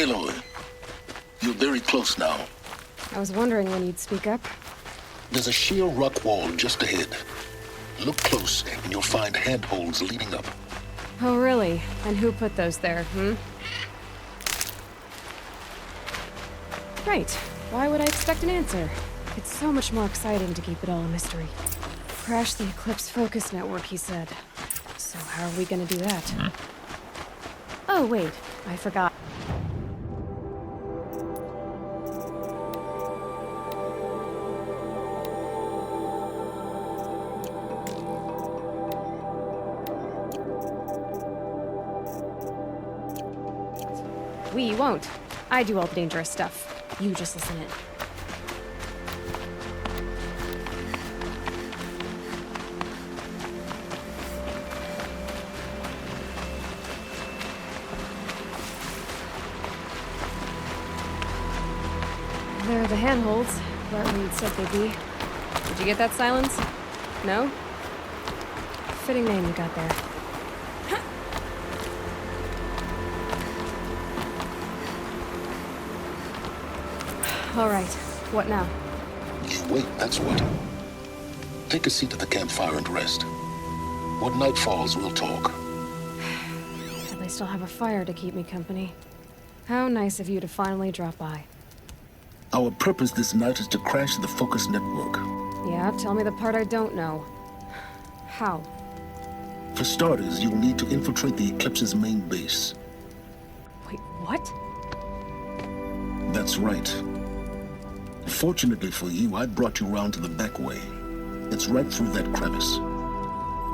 Aloy, you're very close now. I was wondering when you'd speak up. There's a sheer rock wall just ahead. Look close, and you'll find handholds leading up. Oh, really? And who put those there, Right. Why would I expect an answer? It's so much more exciting to keep it all a mystery. Crash the Eclipse focus network, he said. So how are we gonna do that? Oh, wait. I forgot. We won't. I do all the dangerous stuff. You just listen in. There are the handholds, right where you'd said they'd be. Did you get that, Silence? No? Fitting name you got there. All right. What now? You wait, that's what. Take a seat at the campfire and rest. When night falls, we'll talk. At least I'll have a fire to keep me company. How nice of you to finally drop by. Our purpose this night is to crash the focus network. Yeah, tell me the part I don't know. How? For starters, you'll need to infiltrate the Eclipse's main base. Wait, what? That's right. Fortunately for you, I brought you round to the back way. It's right through that crevice.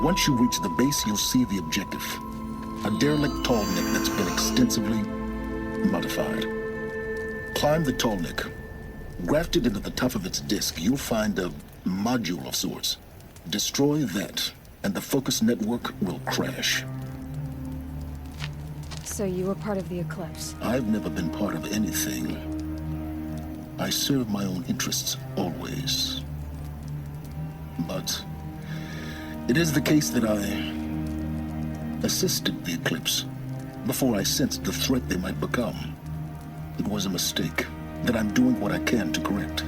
Once you reach the base, you'll see the objective. A derelict tall neck that's been extensively modified. Climb the tall neck. Grafted into the top of its disk, you'll find a module of sorts. Destroy that, and the focus network will crash. So you were part of the Eclipse? I've never been part of anything. I serve my own interests, always. But it is the case that I assisted the Eclipse before I sensed the threat they might become. It was a mistake that I'm doing what I can to correct.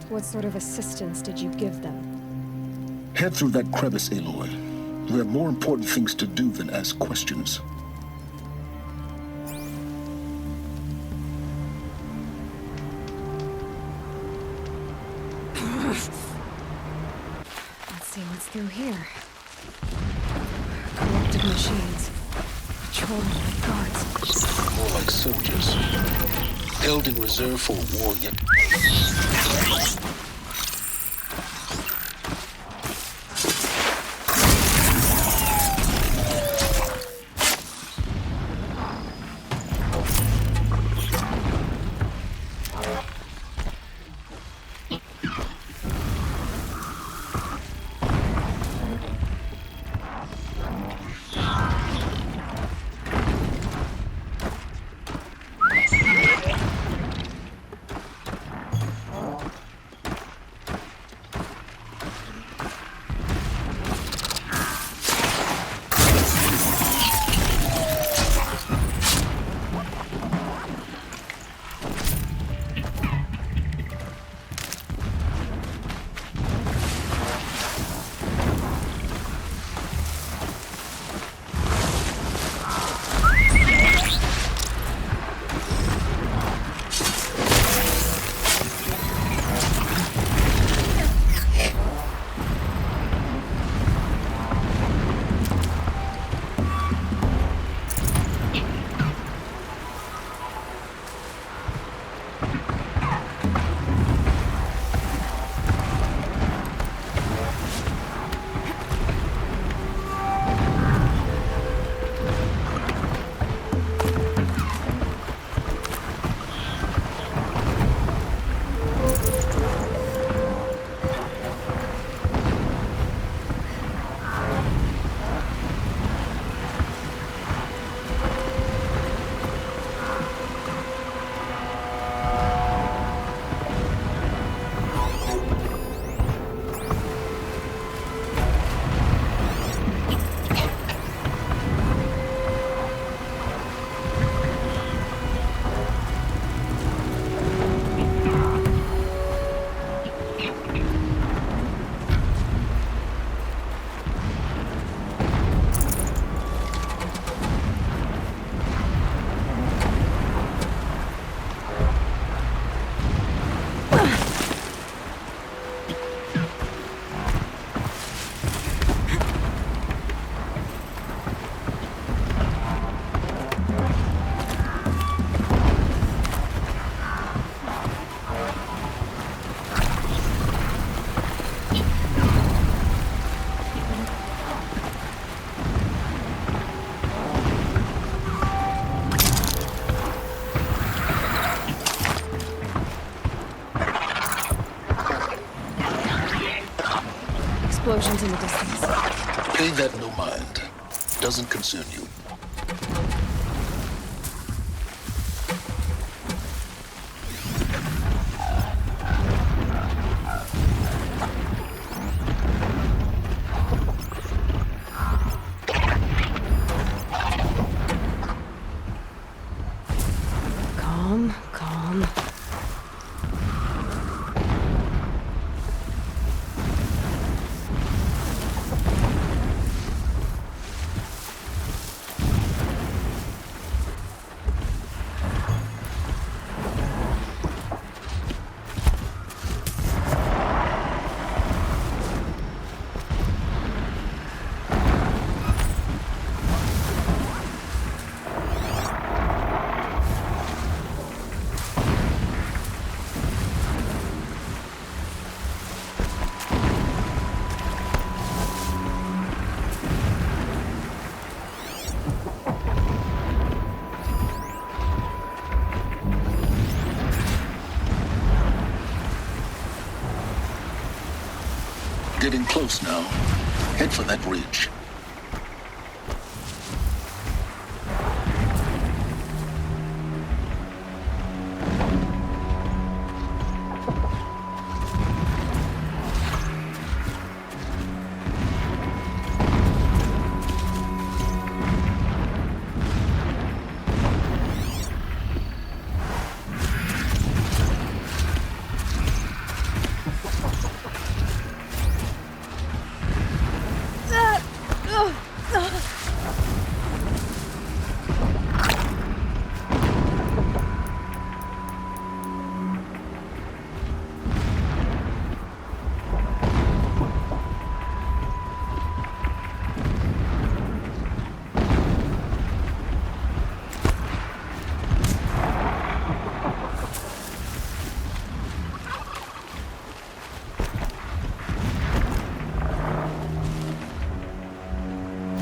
What sort of assistance did you give them? Head through that crevice, Aloy. We have more important things to do than ask questions. Let's see what's through here. Collective machines. Patrolling like guards. More like soldiers. Held in reserve for war yet. explosions in the distance. Pay that no mind. Doesn't concern you. Calm, calm. Getting close now. Head for that ridge.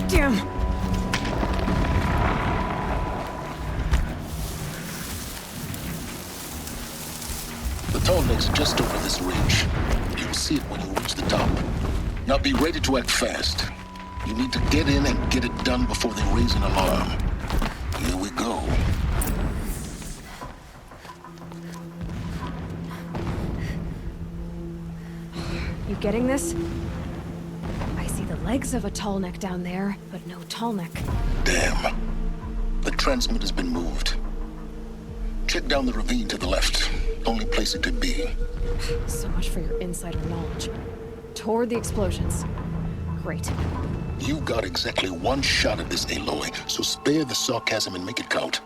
Damn! The tall neck's just over this ridge. You'll see it when you reach the top. Now be ready to act fast. You need to get in and get it done before they raise an alarm. Here we go. You getting this? I see the legs of a tall neck down there, but no tall neck. Damn. The transmitter's been moved. Check down the ravine to the left. Only place it could be. So much for your insider knowledge. Toward the explosions. Great. You got exactly one shot at this, Aloy, so spare the sarcasm and make it count.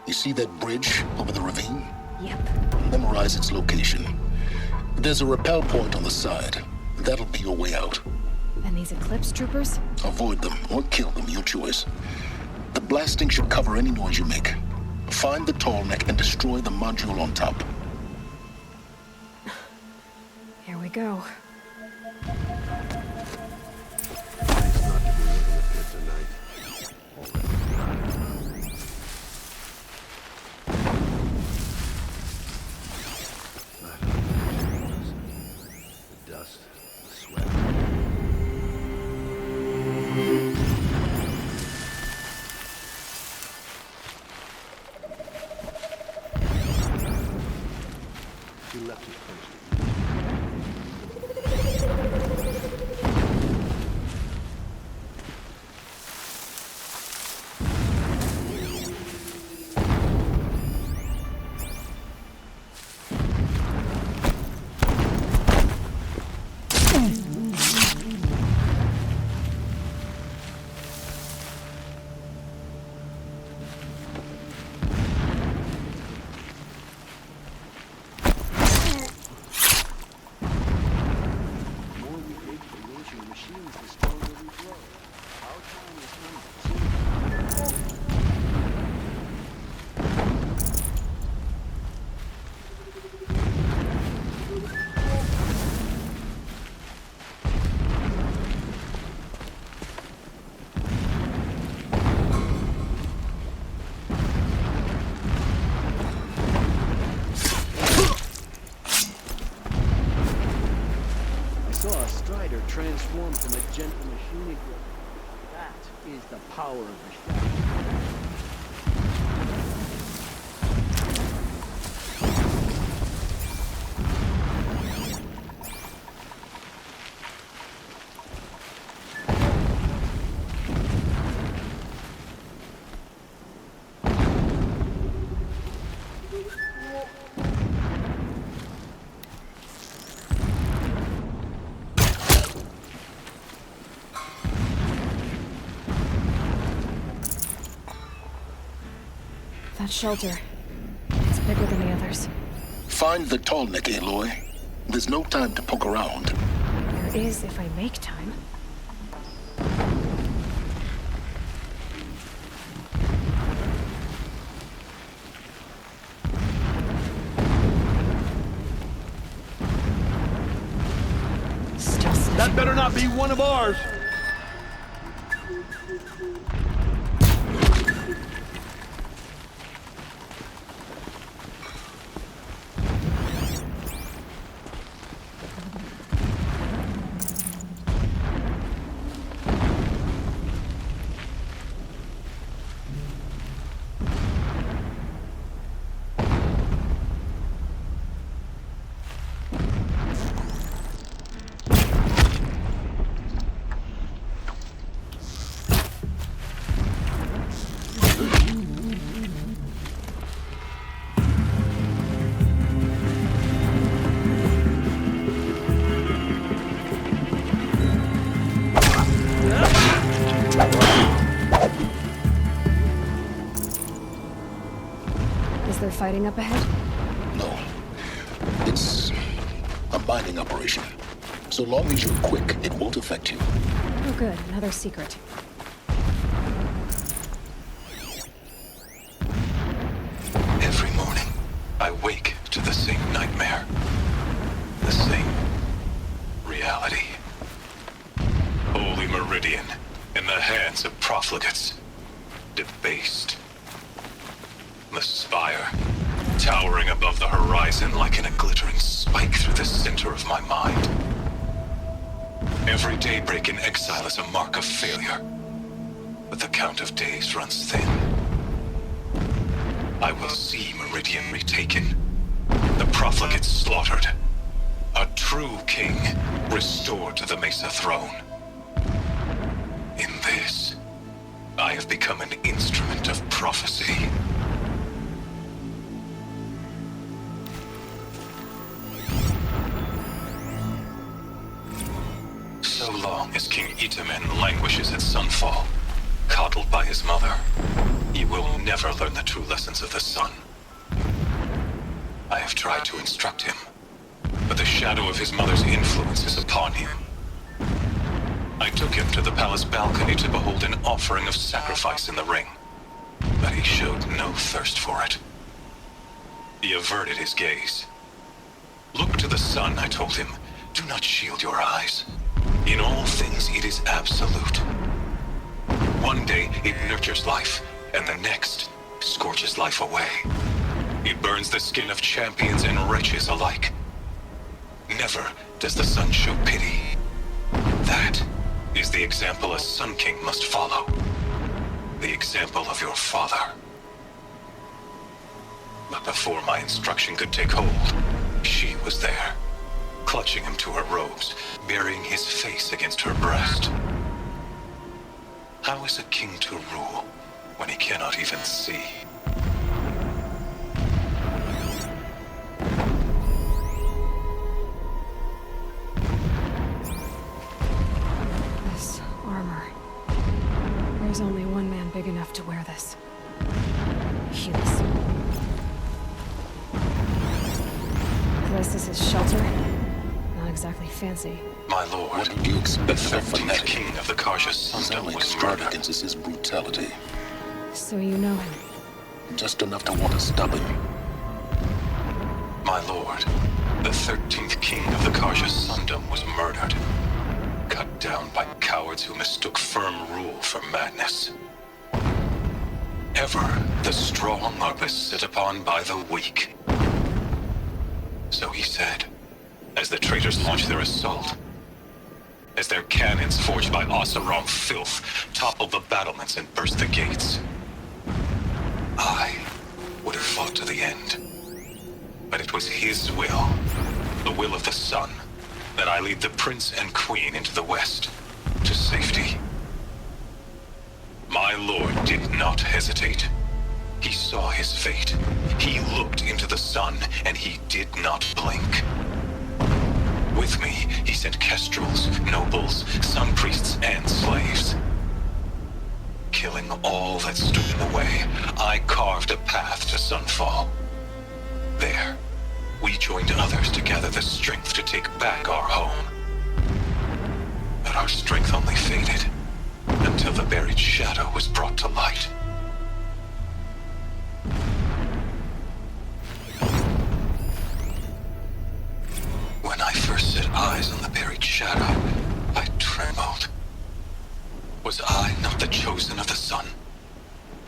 You see that bridge over the ravine? Yep. Memorize its location. There's a rappel point on the side. That'll be your way out. And these Eclipse troopers? Avoid them or kill them, your choice. The blasting should cover any noise you make. Find the tall neck and destroy the module on top. Here we go. transform to magenta machining. That is the power of the shadow. That shelter. It's bigger than the others. Find the tall neck, Aloy. There's no time to poke around. There is if I make time. Still snitching. That better not be one of ours! Is there fighting up ahead? No. It's a mining operation. So long as you're quick, it won't affect you. Oh good, another secret. Every morning, I wake to the same nightmare. The same reality. Holy Meridian, in the hands of profligates. Debased. The spire, towering above the horizon like a glittering spike through the center of my mind. Every daybreak in exile is a mark of failure, but the count of days runs thin. I will see Meridian retaken, the profligates slaughtered, a true king restored to the Mesa throne. In this, I have become an instrument of prophecy. So long as King Itamen languishes at Sunfall, coddled by his mother, he will never learn the true lessons of the sun. I have tried to instruct him, but the shadow of his mother's influence is upon him. I took him to the palace balcony to behold an offering of sacrifice in the ring, but he showed no thirst for it. He averted his gaze. Look to the sun, I told him. Do not shield your eyes. In all things, it is absolute. One day, it nurtures life, and the next, scorches life away. It burns the skin of champions and wretches alike. Never does the sun show pity. That is the example a Sun King must follow. The example of your father. But before my instruction could take hold, she was there, clutching him to her robes, burying his face against her breast. How is a king to rule when he cannot even see? This armor. There's only one man big enough to wear this. Hughes. This is his shelter. Not exactly fancy. My lord, What did you expect the of a 13th fanatic? king of the Karja His Sundom only was murdered. extravagance is his brutality. So you know him. Just enough to want to stop him. My lord, the 13th king of the Karja Sundom was murdered. Cut down by cowards who mistook firm rule for madness. Ever the strong are beset upon by the weak. So he said, as the traitors launched their assault. as their cannons forged by Oseram filth toppled the battlements and burst the gates. I would have fought to the end. But it was his will, the will of the sun, that I lead the prince and queen into the west, to safety. My lord did not hesitate. He saw his fate. He looked into the sun, and he did not blink. With me, he sent kestrels, nobles, sun priests, and slaves. Killing all that stood in the way, I carved a path to Sunfall. There, we joined others to gather the strength to take back our home. But our strength only faded, until the buried shadow was brought to light. When I first set eyes on the buried shadow, I trembled. Was I not the chosen of the sun?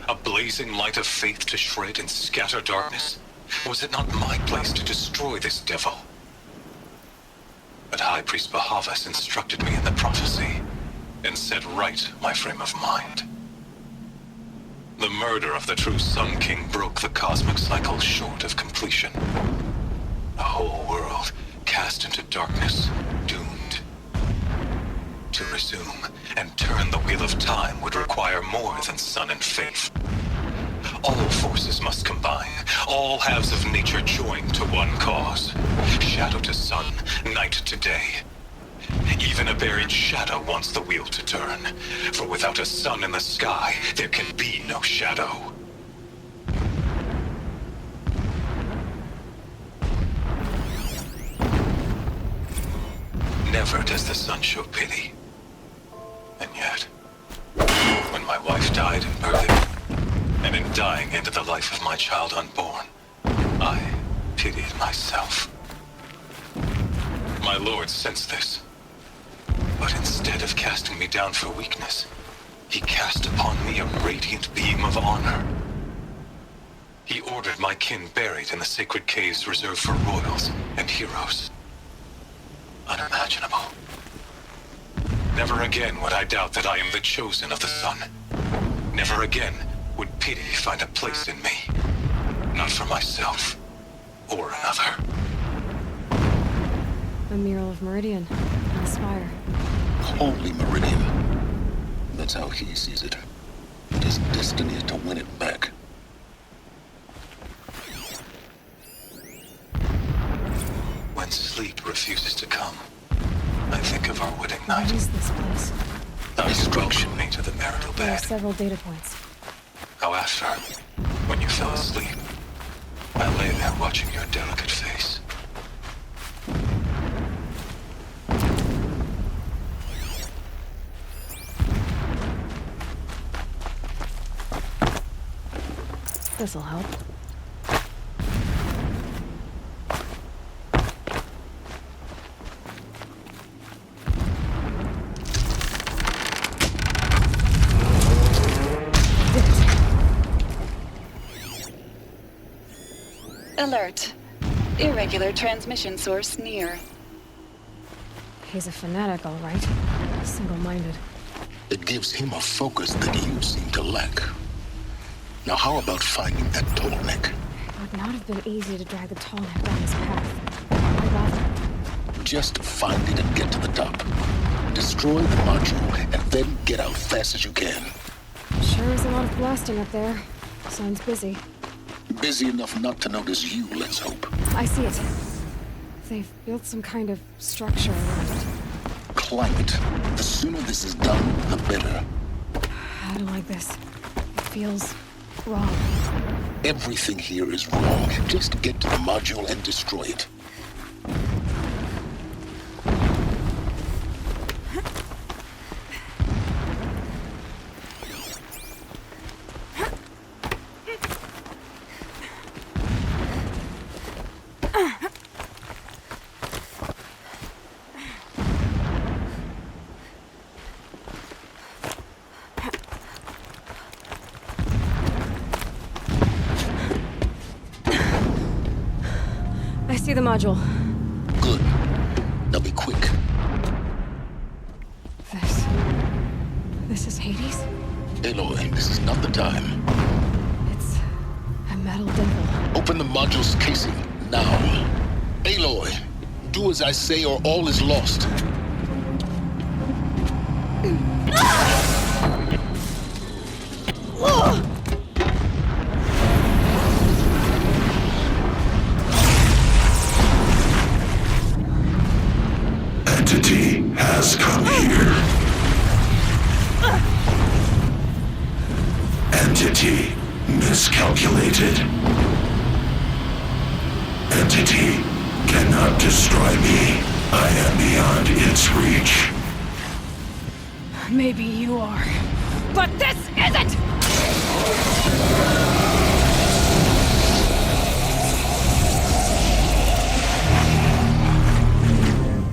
A blazing light of faith to shred and scatter darkness? Was it not my place to destroy this devil? But High Priest Bahavas instructed me in the prophecy, and set right my frame of mind. The murder of the true Sun King broke the cosmic cycle short of completion. The whole world cast into darkness, doomed. To resume and turn the wheel of time would require more than sun and faith. All forces must combine, all halves of nature join to one cause. Shadow to sun, night to day. Even a buried shadow wants the wheel to turn, for without a sun in the sky, there can be no shadow. Never does the sun show pity. And yet, when my wife died in birthing, and in dying ended the life of my child unborn, I pitied myself. My lord sensed this, but instead of casting me down for weakness, he cast upon me a radiant beam of honor. He ordered my kin buried in the sacred caves reserved for royals and heroes. Unimaginable. Never again would I doubt that I am the chosen of the sun. Never again would pity find a place in me. Not for myself or another. A mural of Meridian on the spire. Holy Meridian. That's how he sees it. And his destiny is to win it back. When sleep refuses to come, I think of our wedding What night. is this place? Destruction. Me to the marital There are bed. several data points. How after, when you fell asleep, I lay there watching your delicate face. This'll help. Alert. Irregular transmission source near. He's a fanatic, all right. Single-minded. It gives him a focus that you seem to lack. Now how about finding that tall neck? It would not have been easy to drag the tall neck down his path. Why bother? Just find it and get to the top. Destroy the module and then get out fast as you can. Sure is a lot of blasting up there. Sounds busy. Busy enough not to notice you, let's hope. I see it. They've built some kind of structure around it. Climb it. The sooner this is done, the better. I don't like this. It feels wrong. Everything here is wrong. Just get to the module and destroy it. I see the module. Good. Now be quick. This is not the time. It's a metal devil. Open the module's casing, now. Aloy, do as I say or all is lost. Entity has come here. Entity miscalculated. Entity cannot destroy me. I am beyond its reach. Maybe you are. But this isn't!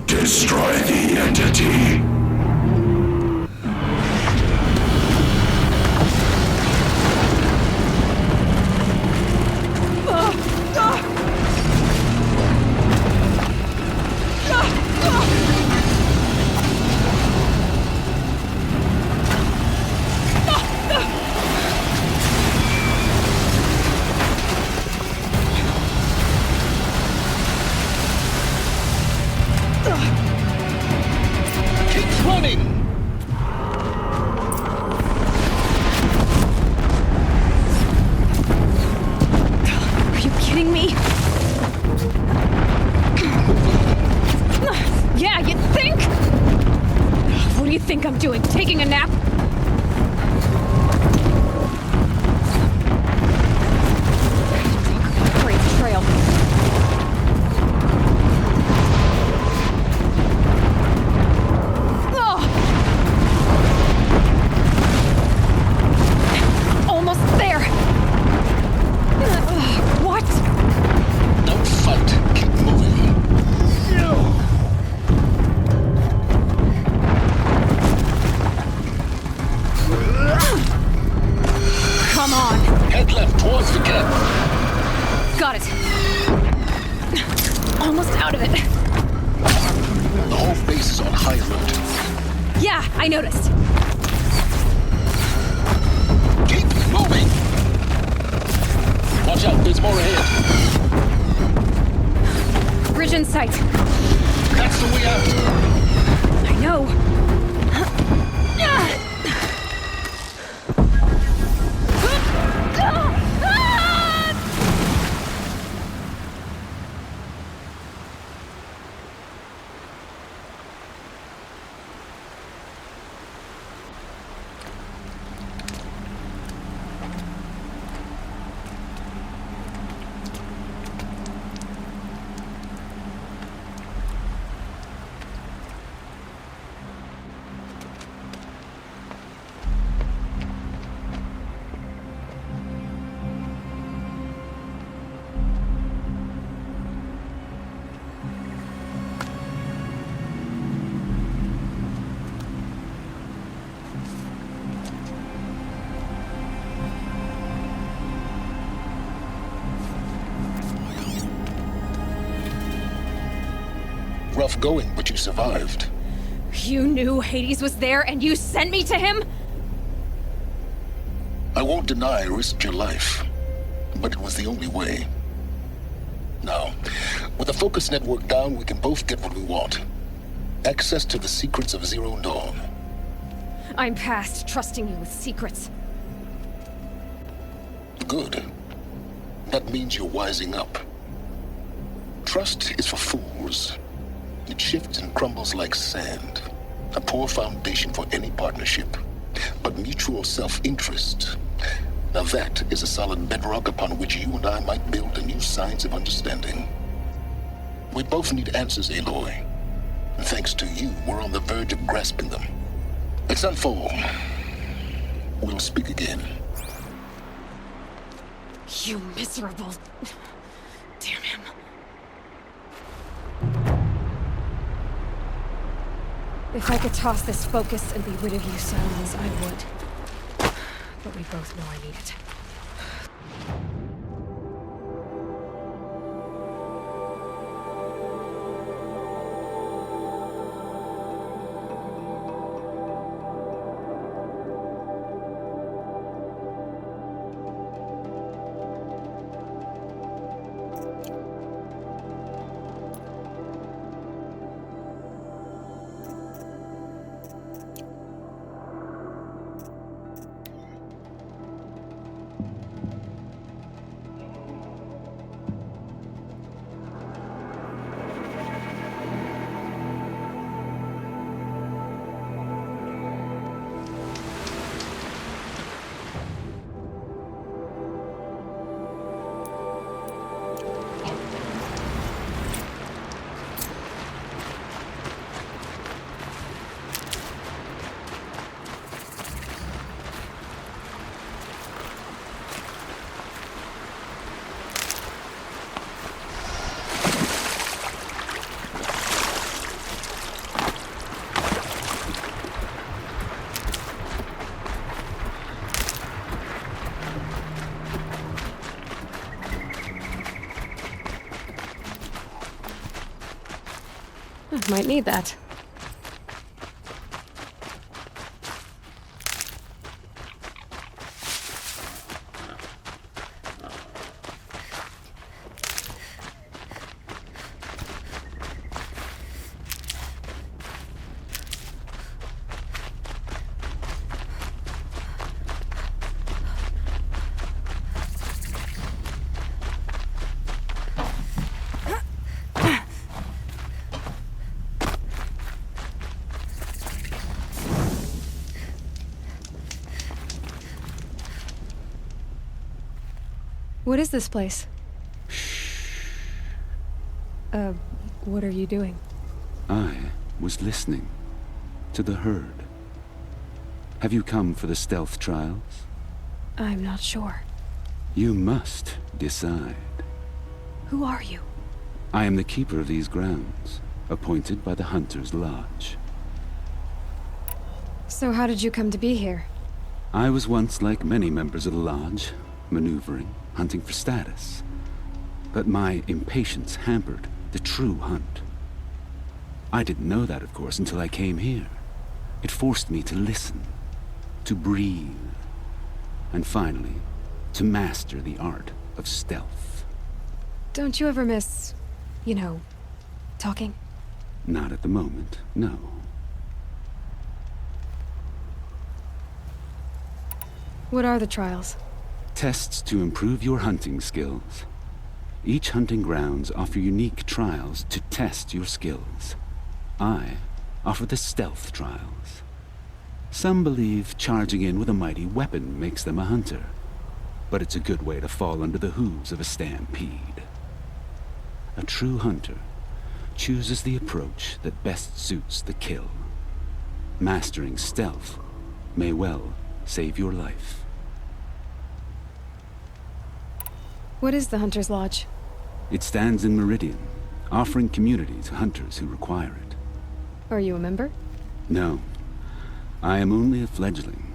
Destroy the entity. Keep running! Are you kidding me? Yeah, you think? What do you think I'm doing? Taking a nap? Great trail. Almost there. What? Don't fight. Keep moving. Come on. Head left towards the camp. Got it. Almost out of it. The whole base is on high alert. Yeah, I noticed. Keep moving! Watch out, there's more ahead. Bridge in sight. That's the way out. I know. Rough going, but you survived. You knew Hades was there and you sent me to him? I won't deny I risked your life, but it was the only way. Now, with the focus network down, we can both get what we want. Access to the secrets of Zero Dawn. I'm past trusting you with secrets. Good. That means you're wising up. Trust is for fools. It shifts and crumbles like sand. A poor foundation for any partnership. But mutual self-interest, now that is a solid bedrock upon which you and I might build a new science of understanding. We both need answers, Aloy. And thanks to you, we're on the verge of grasping them. At Sunfall, we'll speak again. You miserable... Damn him. If I could toss this focus and be rid of you, Silence, I would. But we both know I need it. Might need that. What is this place? What are you doing? I was listening to the herd. Have you come for the stealth trials? I'm not sure. You must decide. Who are you? I am the keeper of these grounds, appointed by the Hunter's Lodge. So how did you come to be here? I was once like many members of the Lodge, maneuvering, hunting for status. But my impatience hampered the true hunt. I didn't know that, of course, until I came here. It forced me to listen, to breathe, and finally, to master the art of stealth. Don't you ever miss, you know, talking? Not at the moment, no. What are the trials? Tests to improve your hunting skills. Each hunting grounds offer unique trials to test your skills. I offer the stealth trials. Some believe charging in with a mighty weapon makes them a hunter, but it's a good way to fall under the hooves of a stampede. A true hunter chooses the approach that best suits the kill. Mastering stealth may well save your life. What is the Hunter's Lodge? It stands in Meridian, offering community to hunters who require it. Are you a member? No, I am only a fledgling.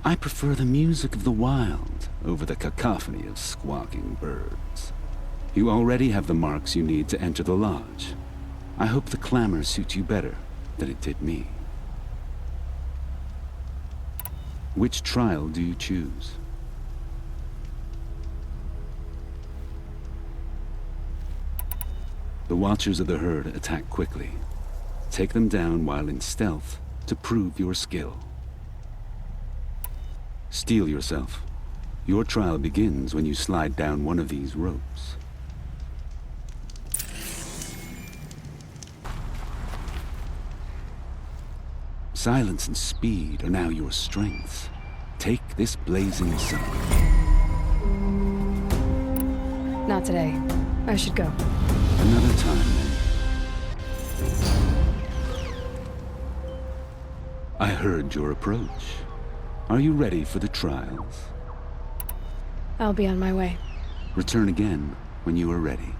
I prefer the music of the wild over the cacophony of squawking birds. You already have the marks you need to enter the lodge. I hope the clamor suits you better than it did me. Which trial do you choose? The Watchers of the Herd attack quickly. Take them down while in stealth to prove your skill. Steel yourself. Your trial begins when you slide down one of these ropes. Silence and speed are now your strengths. Take this blazing sun. Not today. I should go. Another time, then. I heard your approach. Are you ready for the trials? I'll be on my way. Return again when you are ready.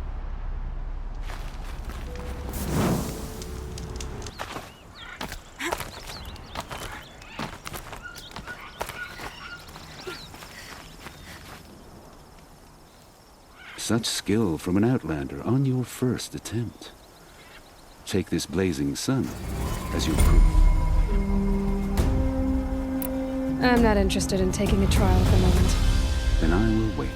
Such skill from an outlander on your first attempt. Take this blazing sun as your proof. I'm not interested in taking a trial at the moment. Then I will wait.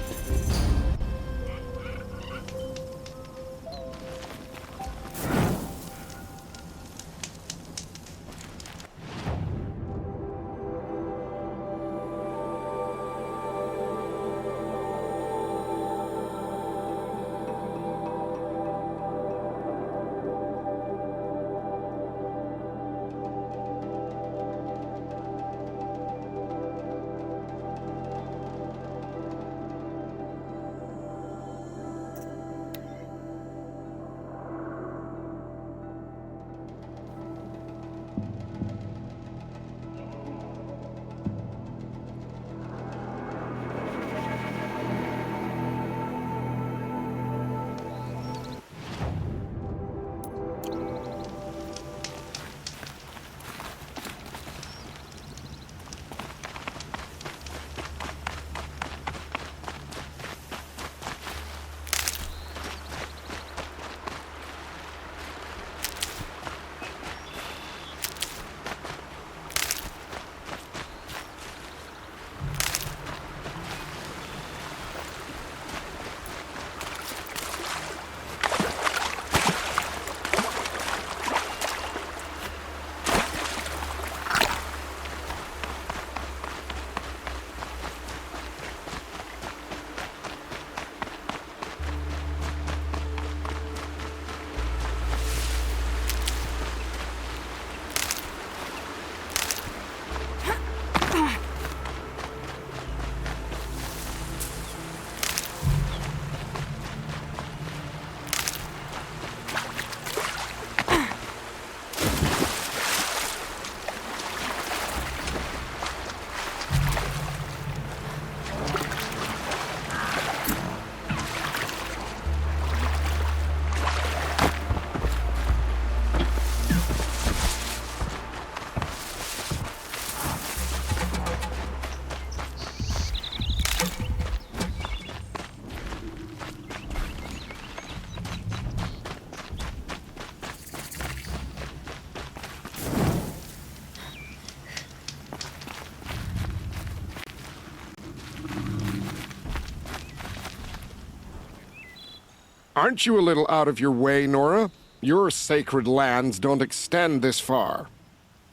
Aren't you a little out of your way, Nora? Your sacred lands don't extend this far.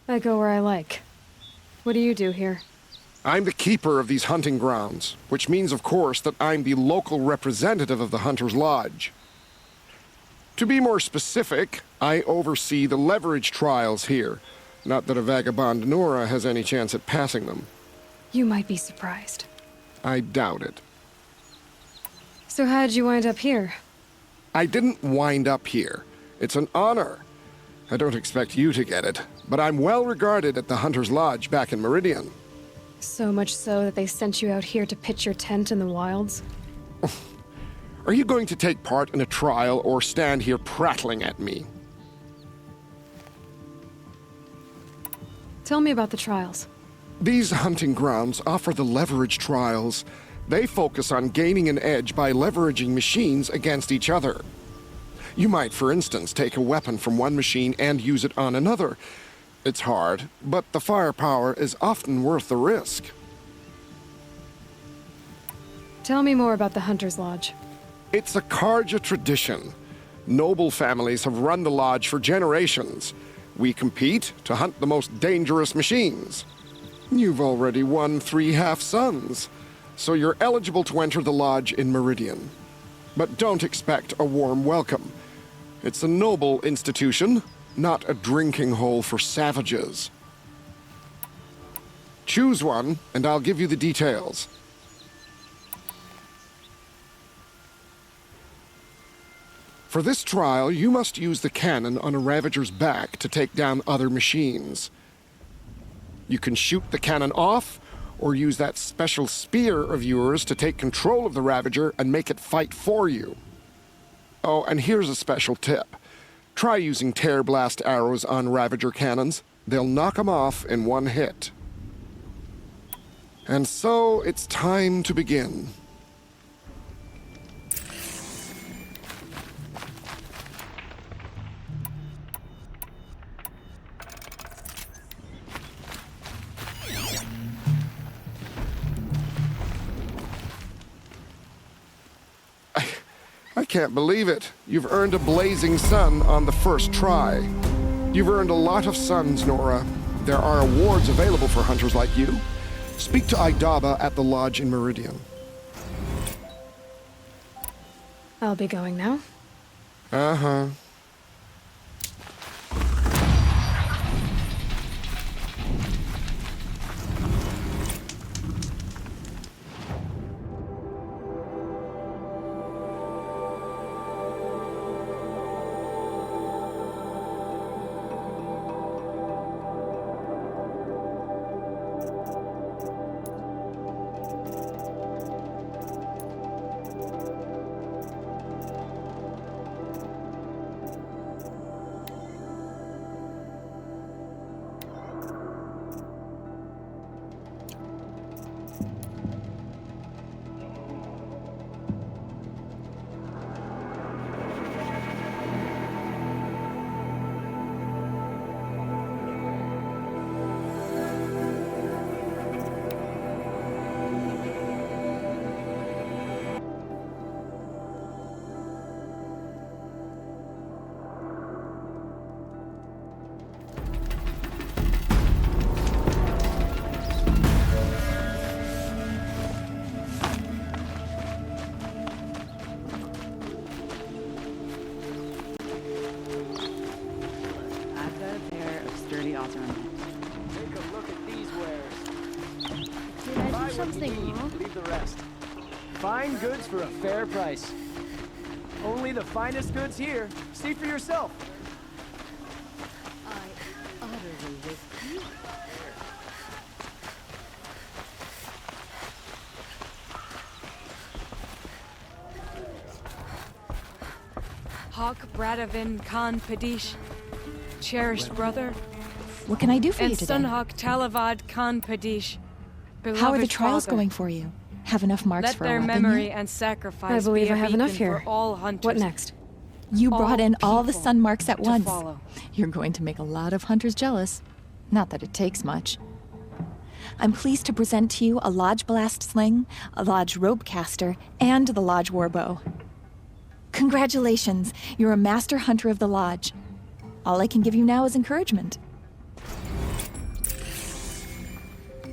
I go where I like. What do you do here? I'm the keeper of these hunting grounds, which means, of course, that I'm the local representative of the Hunter's Lodge. To be more specific, I oversee the leverage trials here. Not that a vagabond Nora has any chance at passing them. You might be surprised. I doubt it. So how'd you wind up here? I didn't wind up here. It's an honor. I don't expect you to get it, but I'm well regarded at the Hunter's Lodge back in Meridian. So much so that they sent you out here to pitch your tent in the wilds? Are you going to take part in a trial or stand here prattling at me? Tell me about the trials. These hunting grounds offer the leverage trials. They focus on gaining an edge by leveraging machines against each other. You might, for instance, take a weapon from one machine and use it on another. It's hard, but the firepower is often worth the risk. Tell me more about the Hunter's Lodge. It's a Karja tradition. Noble families have run the lodge for generations. We compete to hunt the most dangerous machines. You've already won 3 half-sons, so you're eligible to enter the lodge in Meridian. But don't expect a warm welcome. It's a noble institution, not a drinking hole for savages. Choose one, and I'll give you the details. For this trial, you must use the cannon on a Ravager's back to take down other machines. You can shoot the cannon off, or use that special spear of yours to take control of the Ravager and make it fight for you. Oh, and here's a special tip. Try using tear blast arrows on Ravager cannons. They'll knock them off in one hit. And so, it's time to begin. I can't believe it. You've earned a blazing sun on the first try. You've earned a lot of suns, Nora. There are awards available for hunters like you. Speak to Idaba at the lodge in Meridian. I'll be going now. Uh-huh. Take a look at these wares. Did I do something wrong? Leave the rest. Fine goods for a fair price. Only the finest goods here. See for yourself. I utterly with you. Hawk Bradavin Khan Padish, cherished brother. What can I do for and you today? Sunhawk Talavad Khan Padish, beloved How are the trials father. going for you? Have enough marks Let for their a weapon memory yet? and sacrifice I believe be a I have enough beacon here. for all hunters. What next? You brought in all the people sun marks at to once. follow. You're going to make a lot of hunters jealous. Not that it takes much. I'm pleased to present to you a Lodge Blast Sling, a Lodge Rope Caster, and the Lodge Warbow. Congratulations, you're a master hunter of the Lodge. All I can give you now is encouragement.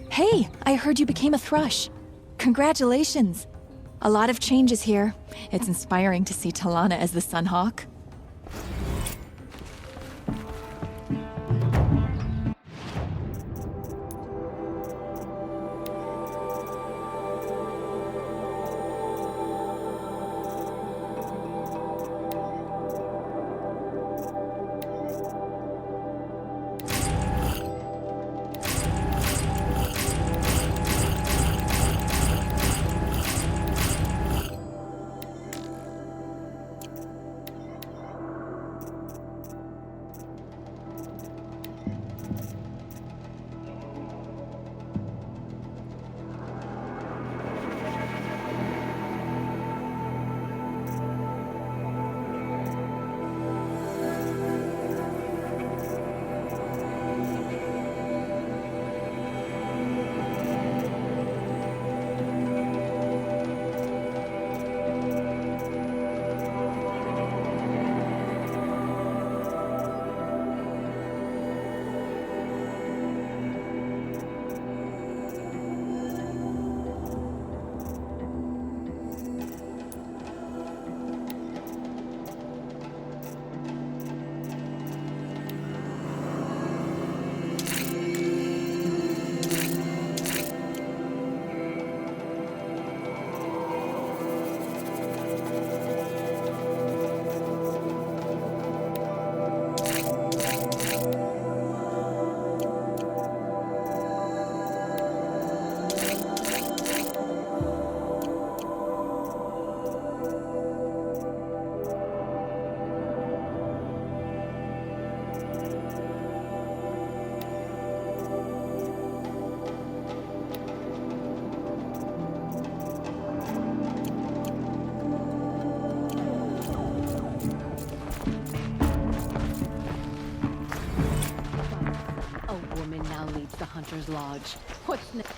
Hey, I heard you became a thrush. Congratulations. A lot of changes here. It's inspiring to see Talana as the Sunhawk. The Hunter's Lodge. What's next?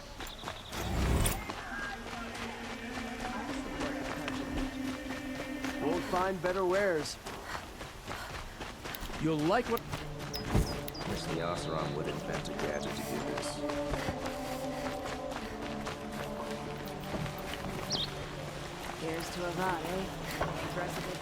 Won't find better wares. You'll like what... Wish the Oseram would invent a gadget to do this. Here's to Avad, eh? Impressive.